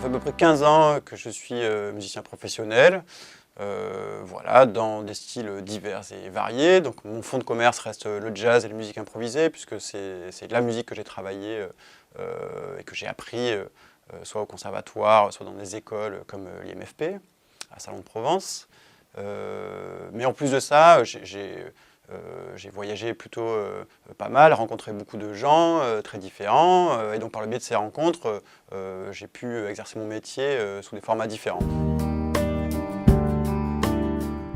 fait à peu près 15 ans que je suis musicien professionnel, voilà, dans des styles divers et variés. Donc mon fond de commerce reste le jazz et la musique improvisée, puisque c'est de la musique que j'ai travaillé et que j'ai appris soit au conservatoire, soit dans des écoles comme l'IMFP, à Salon de Provence. Mais en plus de ça, j'ai voyagé plutôt pas mal, rencontré beaucoup de gens très différents, et donc par le biais de ces rencontres, j'ai pu exercer mon métier sous des formats différents.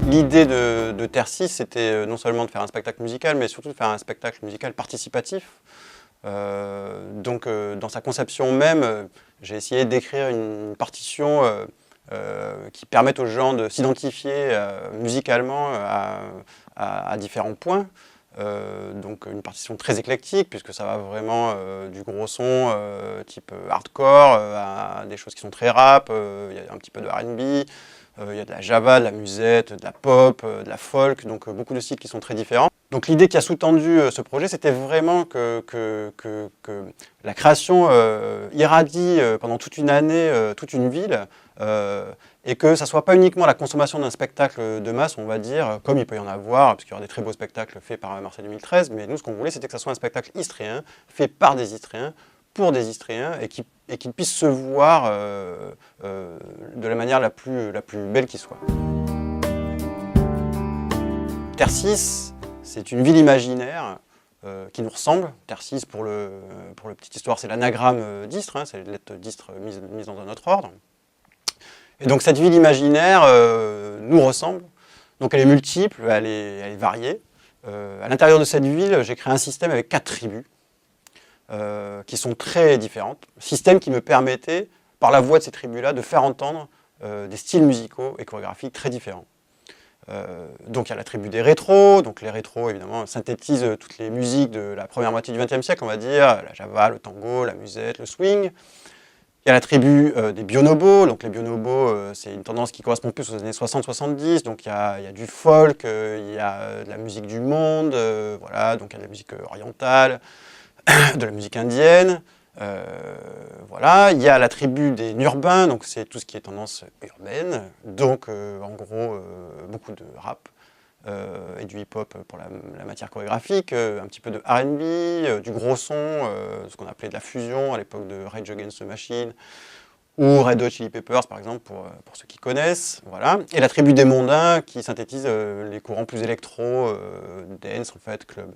L'idée de Terre 6, c'était non seulement de faire un spectacle musical, mais surtout de faire un spectacle musical participatif. Donc dans sa conception même, j'ai essayé d'écrire une partition qui permette aux gens de s'identifier musicalement à différents points. Donc une partition très éclectique, puisque ça va vraiment du gros son type hardcore à des choses qui sont très rap, il y a un petit peu de R&B, il y a de la java, de la musette, de la pop, de la folk, donc beaucoup de styles qui sont très différents. Donc l'idée qui a sous-tendu ce projet, c'était vraiment que la création irradie pendant toute une année, toute une ville, et que ça ne soit pas uniquement la consommation d'un spectacle de masse, on va dire, comme il peut y en avoir, parce qu'il y aura des très beaux spectacles faits par Marseille 2013, mais nous, ce qu'on voulait, c'était que ça soit un spectacle istréen, fait par des Istréens, pour des Istréens, et qui puisse se voir de la manière la plus belle qui soit. Terre 6, c'est une ville imaginaire qui nous ressemble. Terre 6, pour la petite histoire, c'est l'anagramme d'Istres, c'est les lettres d'Istres mises dans un autre ordre. Et donc cette ville imaginaire nous ressemble. Donc elle est multiple, elle est variée. À l'intérieur de cette ville, j'ai créé un système avec 4 tribus qui sont très différentes. Système qui me permettait, par la voix de ces tribus-là, de faire entendre des styles musicaux et chorégraphiques très différents. Donc il y a la tribu des rétros, donc les rétros évidemment synthétisent toutes les musiques de la première moitié du XXe siècle, on va dire, la java, le tango, la musette, le swing. Il y a la tribu des bonobos, donc les bonobos c'est une tendance qui correspond plus aux années 60-70, donc il y a du folk, il y a de la musique du monde, voilà, donc il y a de la musique orientale, de la musique indienne. Voilà, il y a la tribu des urbains, donc c'est tout ce qui est tendance urbaine, donc en gros beaucoup de rap et du hip-hop pour la matière chorégraphique, un petit peu de R&B, du gros son, ce qu'on appelait de la fusion à l'époque de Rage Against the Machine, ou Red Hot Chili Peppers par exemple pour ceux qui connaissent, voilà. Et la tribu des mondains qui synthétise les courants plus électro, dance en fait, club.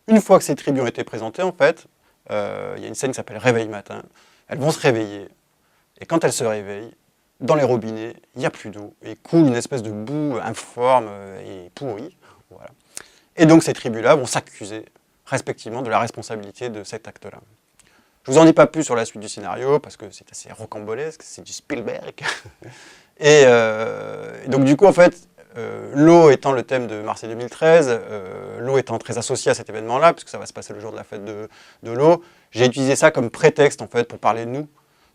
Une fois que ces tribus ont été présentées en fait, il y a une scène qui s'appelle Réveil matin. Elles vont se réveiller. Et quand elles se réveillent, dans les robinets, il n'y a plus d'eau. Et coule une espèce de boue informe et pourrie. Voilà. Et donc ces tribus-là vont s'accuser respectivement de la responsabilité de cet acte-là. Je ne vous en dis pas plus sur la suite du scénario, parce que c'est assez rocambolesque, c'est du Spielberg. Et donc du coup, en fait, l'eau étant le thème de Marseille 2013, l'eau étant très associée à cet événement-là, puisque ça va se passer le jour de la fête de l'eau, j'ai utilisé ça comme prétexte en fait pour parler de nous.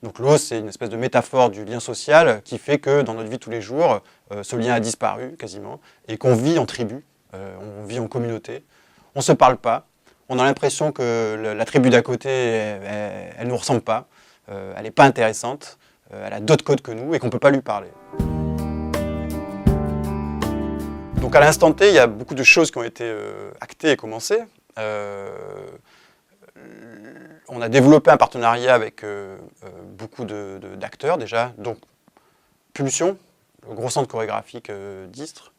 Donc l'eau, c'est une espèce de métaphore du lien social qui fait que dans notre vie tous les jours, ce lien a disparu quasiment, et qu'on vit en tribu, on vit en communauté, on ne se parle pas, on a l'impression que la tribu d'à côté, elle ne nous ressemble pas, elle n'est pas intéressante, elle a d'autres codes que nous et qu'on ne peut pas lui parler. Donc à l'instant T, il y a beaucoup de choses qui ont été actées et commencées. On a développé un partenariat avec beaucoup d'acteurs déjà. Donc Pulsion, le gros centre chorégraphique d'Istres,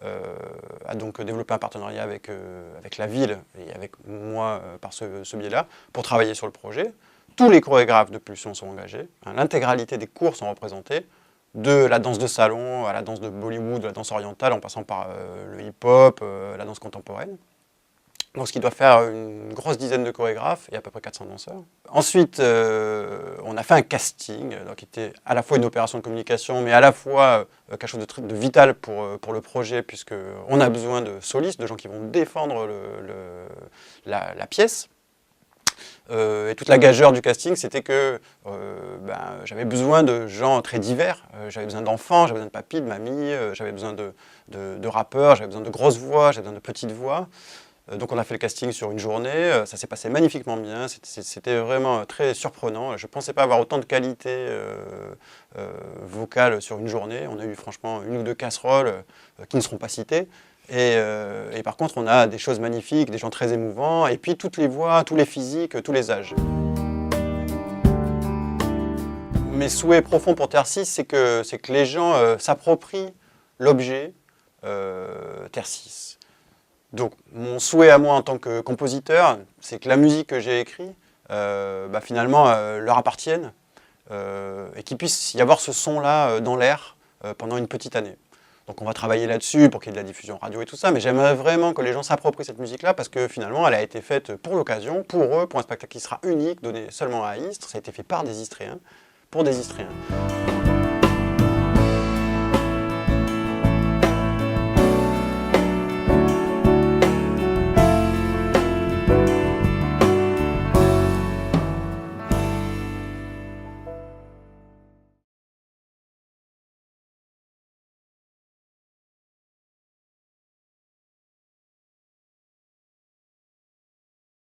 a donc développé un partenariat avec la ville et avec moi par ce biais-là pour travailler sur le projet. Tous les chorégraphes de Pulsion sont engagés. L'intégralité des cours sont représentés. De la danse de salon à la danse de Bollywood, la danse orientale, en passant par le hip-hop, la danse contemporaine. Donc ce qui doit faire une grosse dizaine de chorégraphes et à peu près 400 danseurs. Ensuite, on a fait un casting, qui était à la fois une opération de communication, mais à la fois quelque chose de vital pour le projet, puisqu'on a besoin de solistes, de gens qui vont défendre la pièce. Et toute la gageure du casting, c'était que j'avais besoin de gens très divers. J'avais besoin d'enfants, j'avais besoin de papy, de mamie, j'avais besoin de rappeurs, j'avais besoin de grosses voix, j'avais besoin de petites voix. Donc on a fait le casting sur une journée, ça s'est passé magnifiquement bien, c'était vraiment très surprenant. Je ne pensais pas avoir autant de qualité vocale sur une journée. On a eu franchement 1 ou 2 casseroles qui ne seront pas citées. Et par contre, on a des choses magnifiques, des gens très émouvants, et puis toutes les voix, tous les physiques, tous les âges. Mes souhaits profonds pour Terre 6, c'est que les gens s'approprient l'objet Terre 6. Donc mon souhait à moi en tant que compositeur, c'est que la musique que j'ai écrite, finalement, leur appartienne, et qu'il puisse y avoir ce son-là dans l'air pendant une petite année. Donc on va travailler là-dessus pour qu'il y ait de la diffusion radio et tout ça, mais j'aimerais vraiment que les gens s'approprient cette musique-là parce que finalement elle a été faite pour l'occasion, pour eux, pour un spectacle qui sera unique, donné seulement à Istres. Ça a été fait par des Istréens, pour des Istréens.